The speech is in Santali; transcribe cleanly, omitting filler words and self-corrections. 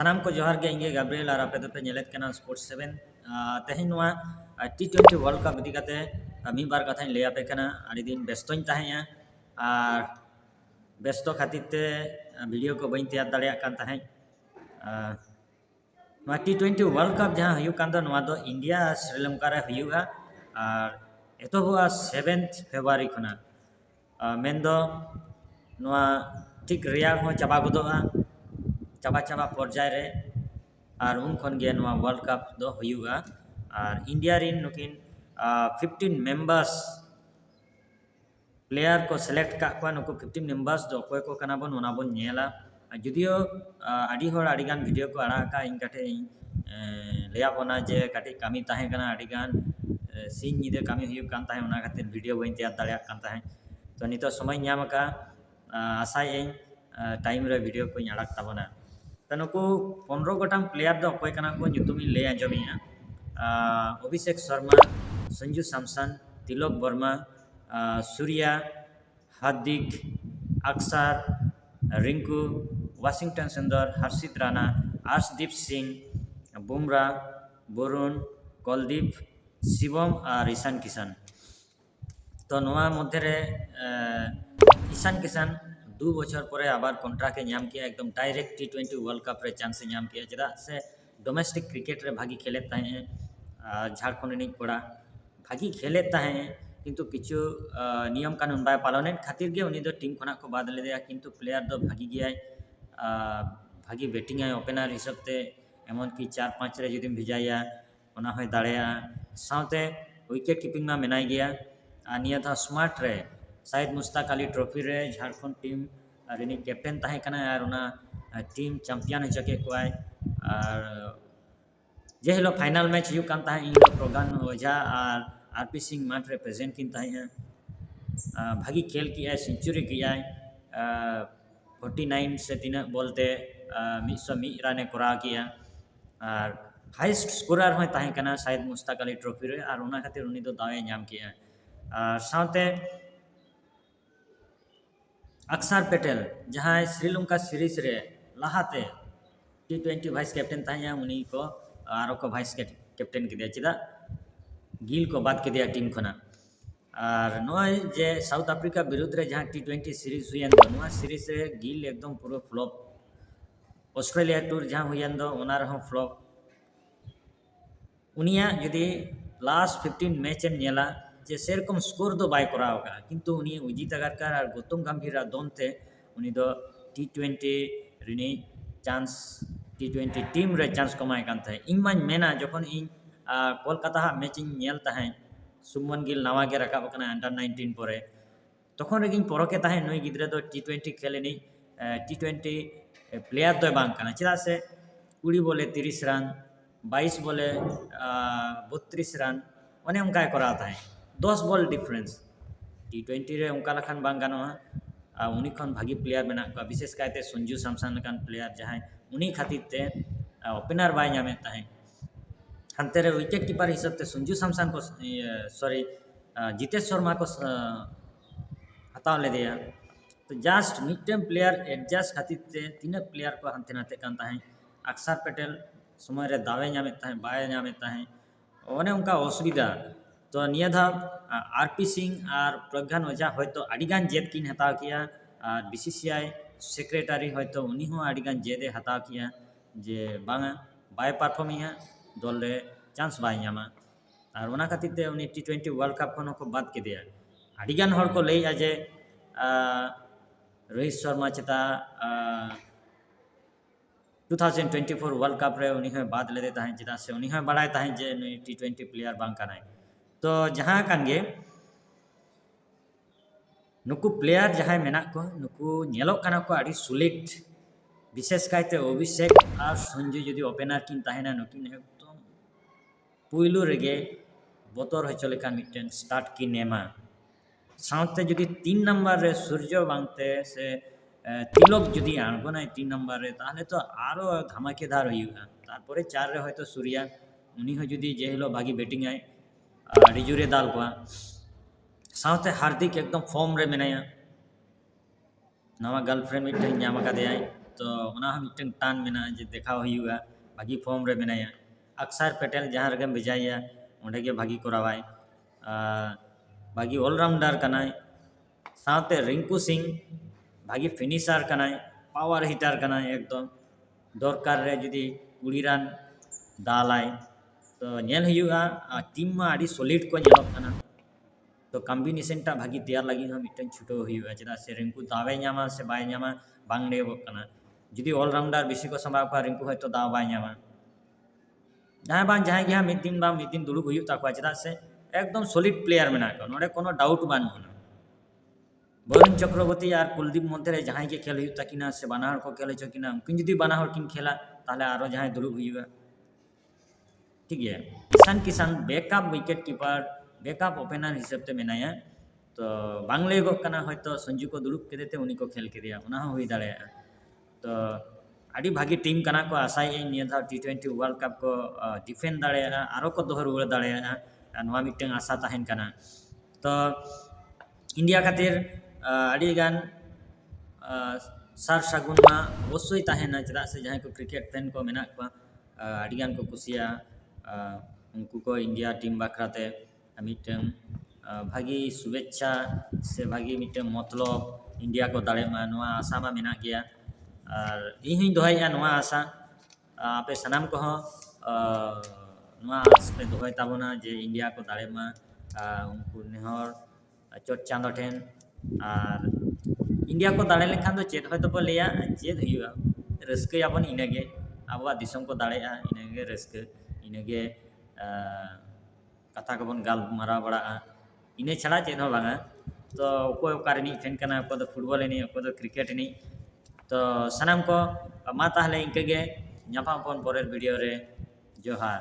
सानाम को जोहार गे इंगे गैब्रियल और आपे दोपे नेलेत कना स्पोर्ट्स 7 तेहें नोआ T20 वर्ल्ड कप इदी काते मी बार कथा लय आपे कना आदि दिन बेस्तों ताहें और बेस्तो खातिर ते वीडियो को बइन तैयार दाड़िया कान ताहें नोआ T20 वर्ल्ड कप जहां हुयु कान दो नोआ दो इंडिया श्रीलंका रे हुयुआ और एतोबुआ 7th फेब्रुआरी खना मेंदो नोआ ठीक रियाल हो चाबा गदोआ चाबा चाबा पर्याय रे और उन खन गे नोआ वर्ल्ड कप दो हुयुआ और इंडिया रिन नुकिन 15 मेंबर्स प्लेयर को सेलेक्ट का को नुकु 15 मेंबर्स दो कोय को कना बन ओना बन नेला जुदियो आडी होड़ आडी गान वीडियो को आड़ा का इन काटे लेया बना जे काटी कामी ताहे कना आडी गान सिन निदे कामी हुयु कान ताहे ओना खातिर वीडियो बइन तैयार दाड़िया कान ताहे तो नितो समय ᱧᱟᱢ का आसाय टाइम रे वीडियो को आड़ाक ताबना तो नुकु 15 गोटांग प्लेयर दो कोय कना को nyutumin lay anjomiya Abhishek Sharma Sanju Samson Tilak Varma Surya हार्दिक अक्षर रिंकू वाशिंगटन सुंदर हर्षित राणा अर्शदीप सिंह बुमराह वरुण कुलदीप शिवम और ईशान किशन तो नोआ मध्य रे ईशान किशन 2 बछर पर आबार कॉन्ट्रैक्ट नाम किया एकदम डायरेक्ट T20 वर्ल्ड कप रे चांस नाम किया चेदा से डोमेस्टिक क्रिकेट रे भागी खेले ताहे झारखंड रिन कोड़ा भागी खेले ताहे किंतु किछु नियम कानून बाय पालने खातिर गे उनी दो टीम खना को बाद ले दिया किंतु प्लेयर दो भागी गया भागी बैटिंग है ओपनर हिसाबते एमन की 4-5 रे जुदिम भिजाया ओना होय दाड़ेया साउते विकेट कीपिंग में मेनाय गया निया था स्मार्ट रे शायद मुश्ताक अली ट्रॉफी रे झारखंड टीम रिनी कैप्टन ताहे कना और उना टीम चैंपियन हो चके कोय और जे हिलो फाइनल मैच हुयु कान ताहे इन प्रोग्राम ओझा और आरपी सिंह माठ रे प्रेजेंट किन ताहे भागी खेल किया सेंचुरी किया 49 से 3 बोलते 101 रन करा किया और हाईएस्ट स्कोरर होय ताहे कना शायद मुश्ताक अली ट्रॉफी रे और उना खातिर उनी दो दावे नाम किया और साथे अक्षर पटेल जहां श्रीलंका सीरीज रे लाहाते T20 वाइस कैप्टन ताहे उनी को आरो को वाइस कैप्टन के दिया चिदा गिल को बात के दिया टीम खना और नोय जे साउथ अफ्रीका विरुद्ध रे जहां T20 सीरीज हुयन दो नोआ सीरीज रे गिल एकदम पूरा फ्लॉप ऑस्ट्रेलिया टूर जहां हुयन दो ओना रे फ्लॉप उनिया यदि लास्ट 15 मैच एम नेला जे सेरकम स्कोर दो बाय कराव का किंतु उनी उजित अगारकर और गौतम गंभीर दोनते उनी दो T20 रिनी चांस T20 टीम रे चांस कमाय कान थे इन मान मेना जखन इन कोलकाता मैच इन नेल ताहे सुमन गिल नवा गे रकाब कना अंडर 19 परे तखन रेगिन परके ताहे नई गिद्रे दो T20 खेलेनी T20 प्लेयर दो बांग कना चिदा से 20 बोले 30 रन 22 बोले 32 रन ओने उनका करा ताहे 10 बॉल डिफरेंस T20 रे उनका लखन बांग गानोआ उनी खन भागी प्लेयर मेना का विशेष कायते संजू सैमसन लखन प्लेयर जहां उनी खातिर ते ओपनर बाय नामे ताहे हंते रे विकेट कीपर हिसाब ते संजू सैमसन को सॉरी जितेश शर्मा को हटाव ले दिया तो जस्ट मिडटर्म प्लेयर एडजस्ट खातिर ते 3 प्लेयर को हंते नाते कान ताहे अक्षर पटेल समय रे दावे नामे ताहे बाय नामे ताहे ओने उनका असुविधा तो निया था आरपी सिंह और प्रज्ञान ओझा होयतो आडिगान जेद किन हताव किया और बीसीसीआई सेक्रेटरी होयतो उनी हो आडिगान जेदे हताव किया जे बांगा बाय परफॉर्मिंग दल रे चांस बाय नामा और ओना खातिर ते उनी T20 वर्ल्ड कप खन को बात के दिया आडिगान हर को लई जे रोहित शर्मा चेता 2024 वर्ल्ड कप रे उनी हो बात ले देता है चिदा से उनी हो बड़ाय ताहे जे T20 प्लेयर बांग कानाय तो जहां कान गे नुकु प्लेयर जहां मेना को नुकु नेलो काना को आडी सुलिट विशेष कायते अभिषेक और संजू जदि ओपनर किन ताहेना नुकिन एकदम पुइलु रेगे बोतर हो चले का मिटन स्टार्ट की नेमा साउते जदि 3 नंबर रे सूर्य बांगते से तिलक जदि आणगोनाय 3 नंबर रे ताहले तो आरो धमाकेदार होइगा तारपरे 4 रे होयतो सूर्या उनी हो जदि जे हिलो भागी बैटिंग आय रिजुरे दाल को साउते हार्दिक एकदम फॉर्म रे मेनाया नवा गर्लफ्रेंड मिटन नाम का दे तो मिट्टन टान मेना जे देखाव हुआ भागी फॉर्म रे मेनाया अक्षर पटेल जहाँ रगेम भेजाया ओंडे भागी करावाय भागी ऑलराउंडर कनाय साथे रिंकू सिंह भागी फिनिशर कनाय पावर हिटर कनाय एकदम दरकार रे जुदी 20 रन दालाय तो नेल हुआ टीम मा आडी सॉलिड को नेलक कना तो कॉम्बिनेशन टा भागी तैयार लगी मिट्टन छुटो हुआ चेदा से रिंकू दावे ᱧᱟᱢᱟ से बाय ᱧᱟᱢᱟ बांग लेगो कना जुदी ऑलराउंडर बेसी को संभाव का रिंकू हयतो दाव बाय ᱧᱟᱢᱟ जहाँ बांग जहाँ गया मिद दिन दुड़ुब हुई ताकवा चेदा से एकदम सॉलिड प्लेयर मेना को नोडे कोनो डाउट बानुना वरुण चक्रवर्ती और कुलदीप मध्य जहाँ के खेल हुई ताकिना से बाना को खेल चकिना उनकिन जुदी बाना किन खेला ताहले आरो जहाँ दुड़ुब हुआ ठीक है ईशान किसान backup wicket keeper backup opener हिसाब से मेनाया तो बांग लेगो कना हयतो संजू को दुड़ुब केदेते उनी को खेल केदिया उना हो हुई दाड़े तो आड़ी भागी टीम कना को आशाय निया धा T20 वर्ल्ड कप को डिफेंड दाड़े आरो को दोहर रुवाड़ दाड़े नवा मिट्टन आशा ताहेन कना तो इंडिया खातिर आड़ी गान सार सागुन मा अवश्य ताहेना चेदा से जहाँ को क्रिकेट फैन को मेना को आड़ी गान को कुसिया उनको को इंडिया टीम बाखराते मिट्टन भागी शुभेच्छा से भागी मिट्टन मतलब इंडिया को दाड़े मा नवा आशा मा मेना गया और इन दोहया नवा आशा आपे सनाम को नवा आस पे दोहय ताबोना जे इंडिया को दाड़े मा उनको नेहर चोट चांदो ठेन और इंडिया को दाड़े लेखान तो चेत हयतो को लेया चेत हुआ रस्कयाबन इनागे आबवा दिसम को दाड़ेया इनागे रस्क इनागे कथा को गाल मारा बड़ा इने छाड़ा चेत हो बांगा तो अकोय ओकारेनी फैन कना अको दो फुटबॉल एनी अको दो क्रिकेट एनी तो सनाम को मा ताहले इंके गे ᱧᱟᱯᱟᱢ ᱯᱚᱱ ᱯᱚᱨᱮᱨ ᱵᱷᱤᱰᱤᱭᱳ ᱨᱮ ᱡᱚᱦᱟᱨ।